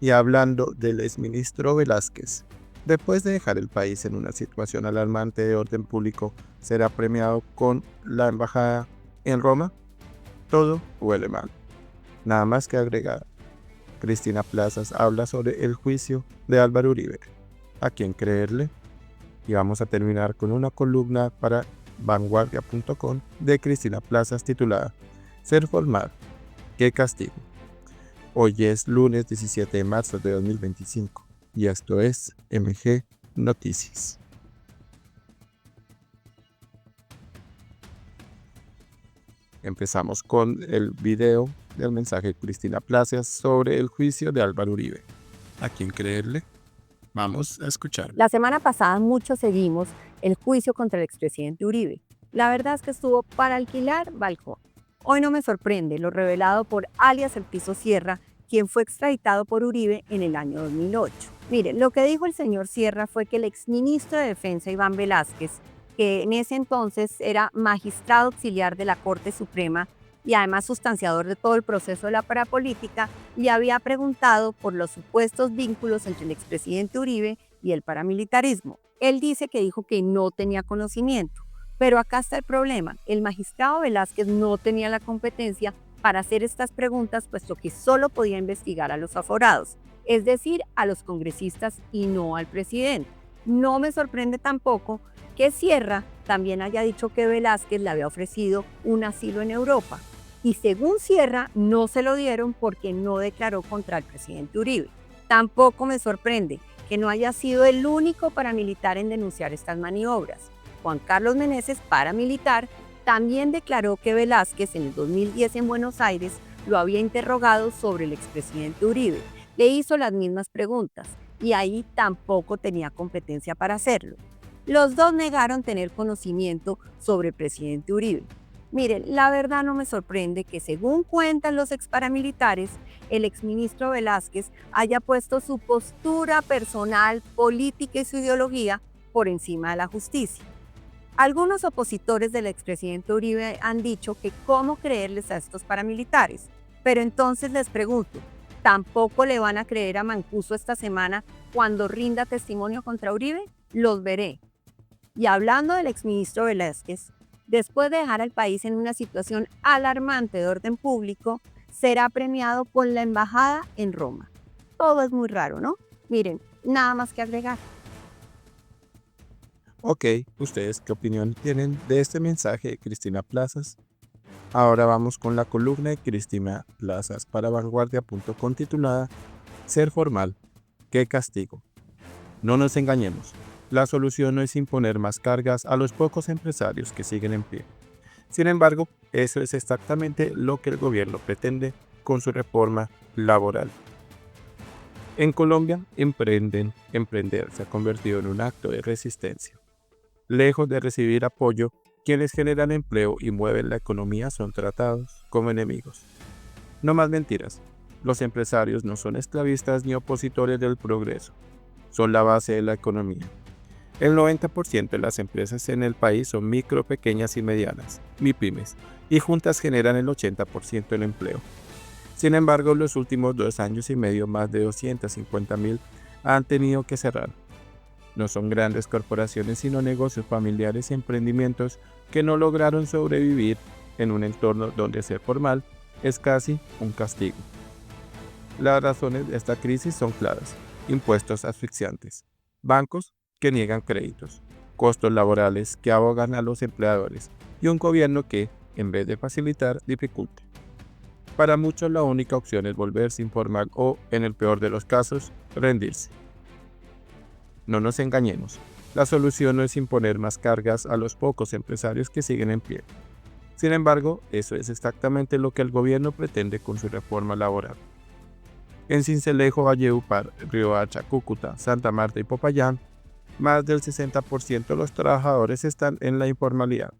Y hablando del exministro Velázquez, después de dejar el país en una situación alarmante de orden público, ¿será premiado con la embajada en Roma? Todo huele mal. Nada más que agregar. Cristina Plazas habla sobre el juicio de Álvaro Uribe. ¿A quién creerle? Y vamos a terminar con una columna para vanguardia.com de Cristina Plazas titulada Ser formal, qué castigo. Hoy es lunes 17 de marzo de 2025 y esto es MG Noticias. Empezamos con el video del mensaje de Cristina Plazas sobre el juicio de Álvaro Uribe. ¿A quién creerle? Vamos a escuchar. La semana pasada muchos seguimos el juicio contra el expresidente Uribe. La verdad es que estuvo para alquilar balcón. Hoy no me sorprende lo revelado por alias El Piso Sierra, quien fue extraditado por Uribe en el año 2008. Miren, lo que dijo el señor Sierra fue que el exministro de Defensa Iván Velázquez, que en ese entonces era magistrado auxiliar de la Corte Suprema y además sustanciador de todo el proceso de la parapolítica, le había preguntado por los supuestos vínculos entre el expresidente Uribe y el paramilitarismo. Él dice que dijo que no tenía conocimiento, pero acá está el problema. El magistrado Velázquez no tenía la competencia para hacer estas preguntas, puesto que solo podía investigar a los aforados, es decir, a los congresistas y no al presidente. No me sorprende tampoco que Sierra también haya dicho que Velázquez le había ofrecido un asilo en Europa. Y según Sierra, no se lo dieron porque no declaró contra el presidente Uribe. Tampoco me sorprende que no haya sido el único paramilitar en denunciar estas maniobras. Juan Carlos Meneses, paramilitar, también declaró que Velázquez en el 2010 en Buenos Aires lo había interrogado sobre el expresidente Uribe. Le hizo las mismas preguntas y ahí tampoco tenía competencia para hacerlo. Los dos negaron tener conocimiento sobre el presidente Uribe. Miren, la verdad no me sorprende que, según cuentan los exparamilitares, el exministro Velázquez haya puesto su postura personal, política y su ideología por encima de la justicia. Algunos opositores del expresidente Uribe han dicho que cómo creerles a estos paramilitares, pero entonces les pregunto, ¿tampoco le van a creer a Mancuso esta semana cuando rinda testimonio contra Uribe? Los veré. Y hablando del exministro Velázquez, después de dejar al país en una situación alarmante de orden público, será premiado con la embajada en Roma. Todo es muy raro, ¿no? Miren, nada más que agregar. Ok, ¿ustedes qué opinión tienen de este mensaje de Cristina Plazas? Ahora vamos con la columna de Cristina Plazas para vanguardia.com titulada Ser formal, qué castigo. No nos engañemos. La solución no es imponer más cargas a los pocos empresarios que siguen en pie. Sin embargo, eso es exactamente lo que el gobierno pretende con su reforma laboral. En Colombia, emprender se ha convertido en un acto de resistencia. Lejos de recibir apoyo, quienes generan empleo y mueven la economía son tratados como enemigos. No más mentiras. Los empresarios no son esclavistas ni opositores del progreso. Son la base de la economía. El 90% de las empresas en el país son micro, pequeñas y medianas, MIPYMES, y juntas generan el 80% del empleo. Sin embargo, en los últimos 2 años y medio, más de 250,000 han tenido que cerrar. No son grandes corporaciones, sino negocios familiares y emprendimientos que no lograron sobrevivir en un entorno donde ser formal es casi un castigo. Las razones de esta crisis son claras: impuestos asfixiantes, bancos que niegan créditos, costos laborales que ahogan a los empleadores y un gobierno que, en vez de facilitar, dificulta. Para muchos la única opción es volverse informal o, en el peor de los casos, rendirse. No nos engañemos, la solución no es imponer más cargas a los pocos empresarios que siguen en pie. Sin embargo, eso es exactamente lo que el gobierno pretende con su reforma laboral. En Sincelejo, Valledupar, Riohacha, Cúcuta, Santa Marta y Popayán, más del 60% de los trabajadores están en la informalidad,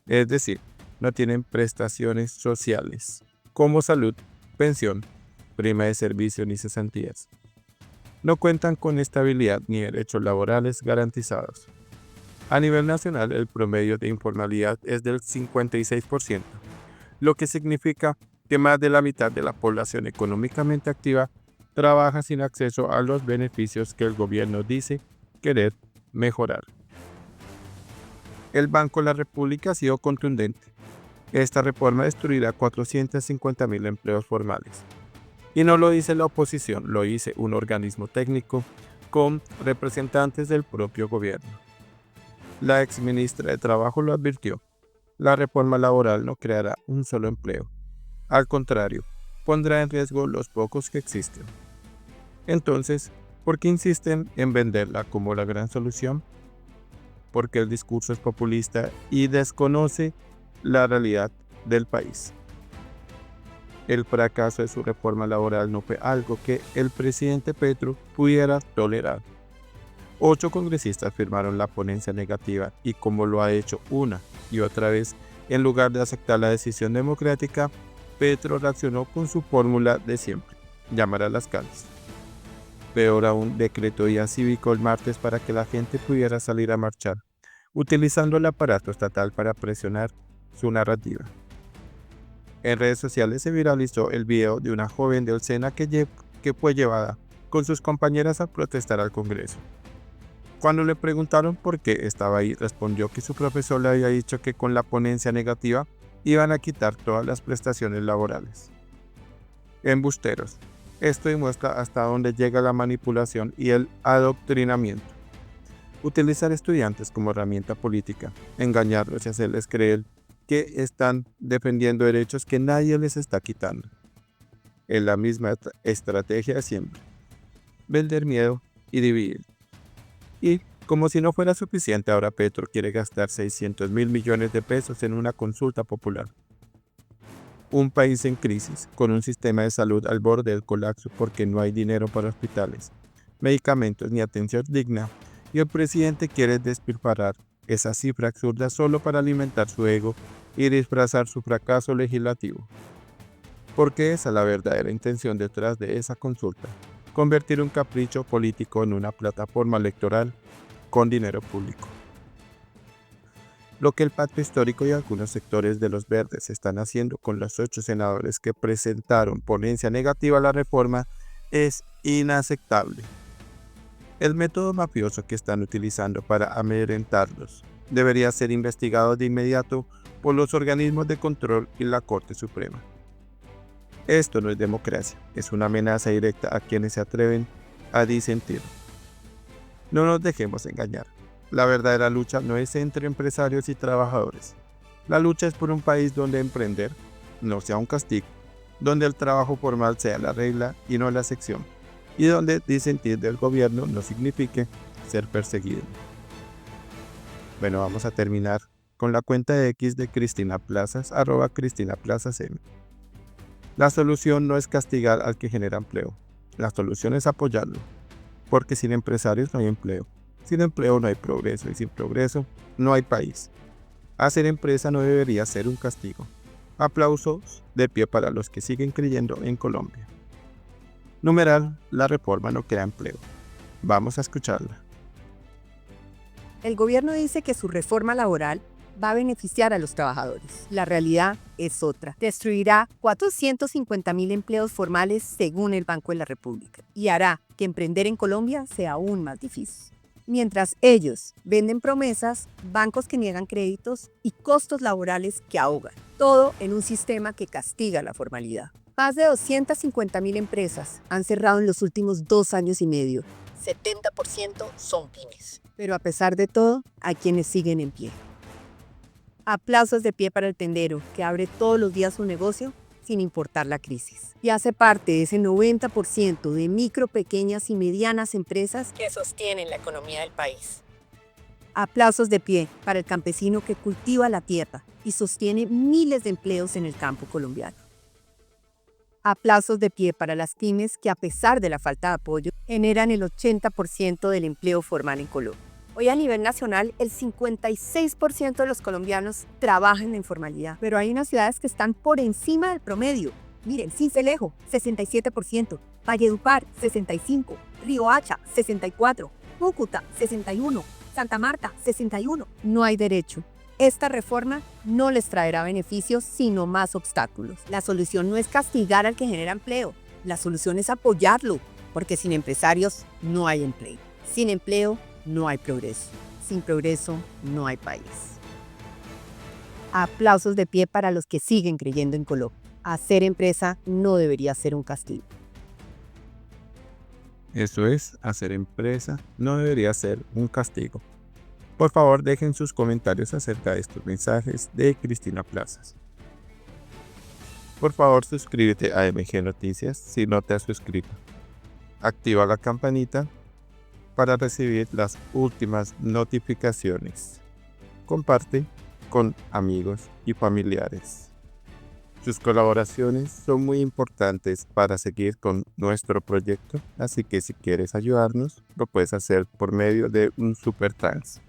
es decir, no tienen prestaciones sociales, como salud, pensión, prima de servicio ni cesantías. No cuentan con estabilidad ni derechos laborales garantizados. A nivel nacional, el promedio de informalidad es del 56%, lo que significa que más de la mitad de la población económicamente activa trabaja sin acceso a los beneficios que el gobierno dice querer mejorar. El Banco de la República ha sido contundente. Esta reforma destruirá 450.000 empleos formales. Y no lo dice la oposición, lo dice un organismo técnico con representantes del propio gobierno. La exministra de Trabajo lo advirtió. La reforma laboral no creará un solo empleo. Al contrario, pondrá en riesgo los pocos que existen. Entonces, ¿por qué insisten en venderla como la gran solución? Porque el discurso es populista y desconoce la realidad del país. El fracaso de su reforma laboral no fue algo que el presidente Petro pudiera tolerar. 8 congresistas firmaron la ponencia negativa y, como lo ha hecho una y otra vez, en lugar de aceptar la decisión democrática, Petro reaccionó con su fórmula de siempre: llamar a las calles. Peor aún, decretó día cívico el martes para que la gente pudiera salir a marchar, utilizando el aparato estatal para presionar su narrativa. En redes sociales se viralizó el video de una joven de Olcena que fue llevada con sus compañeras a protestar al Congreso. Cuando le preguntaron por qué estaba ahí, respondió que su profesor le había dicho que con la ponencia negativa iban a quitar todas las prestaciones laborales. Embusteros. Esto demuestra hasta dónde llega la manipulación y el adoctrinamiento. Utilizar estudiantes como herramienta política, engañarlos y hacerles creer que están defendiendo derechos que nadie les está quitando. Es la misma estrategia de siempre: vender miedo y dividir. Y, como si no fuera suficiente, ahora Petro quiere gastar 600.000 millones de pesos en una consulta popular. Un país en crisis, con un sistema de salud al borde del colapso porque no hay dinero para hospitales, medicamentos ni atención digna, y el presidente quiere despilfarrar esa cifra absurda solo para alimentar su ego y disfrazar su fracaso legislativo. Porque esa es la verdadera intención detrás de esa consulta: convertir un capricho político en una plataforma electoral con dinero público. Lo que el Pacto Histórico y algunos sectores de los Verdes están haciendo con los 8 senadores que presentaron ponencia negativa a la reforma es inaceptable. El método mafioso que están utilizando para amedrentarlos debería ser investigado de inmediato por los organismos de control y la Corte Suprema. Esto no es democracia, es una amenaza directa a quienes se atreven a disentir. No nos dejemos engañar. La verdadera lucha no es entre empresarios y trabajadores. La lucha es por un país donde emprender no sea un castigo, donde el trabajo formal sea la regla y no la excepción, y donde disentir del gobierno no signifique ser perseguido. Bueno, vamos a terminar con la cuenta de X de Cristina Plazas, @CristinaPlazasM. La solución no es castigar al que genera empleo. La solución es apoyarlo, porque sin empresarios no hay empleo. Sin empleo no hay progreso, y sin progreso no hay país. Hacer empresa no debería ser un castigo. Aplausos de pie para los que siguen creyendo en Colombia. Numeral: la reforma no crea empleo. Vamos a escucharla. El gobierno dice que su reforma laboral va a beneficiar a los trabajadores. La realidad es otra. Destruirá 450.000 empleos formales según el Banco de la República y hará que emprender en Colombia sea aún más difícil. Mientras ellos venden promesas, bancos que niegan créditos y costos laborales que ahogan, todo en un sistema que castiga la formalidad. Más de 250.000 empresas han cerrado en los últimos 2 años y medio. 70% son pymes. Pero a pesar de todo, hay quienes siguen en pie. Aplausos de pie para el tendero, que abre todos los días su negocio sin importar la crisis. Y hace parte de ese 90% de micro, pequeñas y medianas empresas que sostienen la economía del país. Aplausos de pie para el campesino que cultiva la tierra y sostiene miles de empleos en el campo colombiano. Aplausos de pie para las pymes que, a pesar de la falta de apoyo, generan el 80% del empleo formal en Colombia. Hoy a nivel nacional, el 56% de los colombianos trabajan en informalidad, pero hay unas ciudades que están por encima del promedio. Miren, Sincelejo, 67%, Valledupar, 65%, Riohacha, 64%, Cúcuta, 61%, Santa Marta, 61%. No hay derecho. Esta reforma no les traerá beneficios, sino más obstáculos. La solución no es castigar al que genera empleo. La solución es apoyarlo, porque sin empresarios no hay empleo. Sin empleo no hay progreso. Sin progreso no hay país. Aplausos de pie para los que siguen creyendo en Colombia. Hacer empresa no debería ser un castigo. Eso es, hacer empresa no debería ser un castigo. Por favor, dejen sus comentarios acerca de estos mensajes de Cristina Plazas. Por favor, suscríbete a MG Noticias si no te has suscrito. Activa la campanita para recibir las últimas notificaciones. Comparte con amigos y familiares. Sus colaboraciones son muy importantes para seguir con nuestro proyecto, así que si quieres ayudarnos, lo puedes hacer por medio de un super thanks.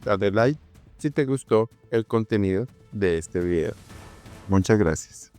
Dale like si te gustó el contenido de este video. Muchas gracias.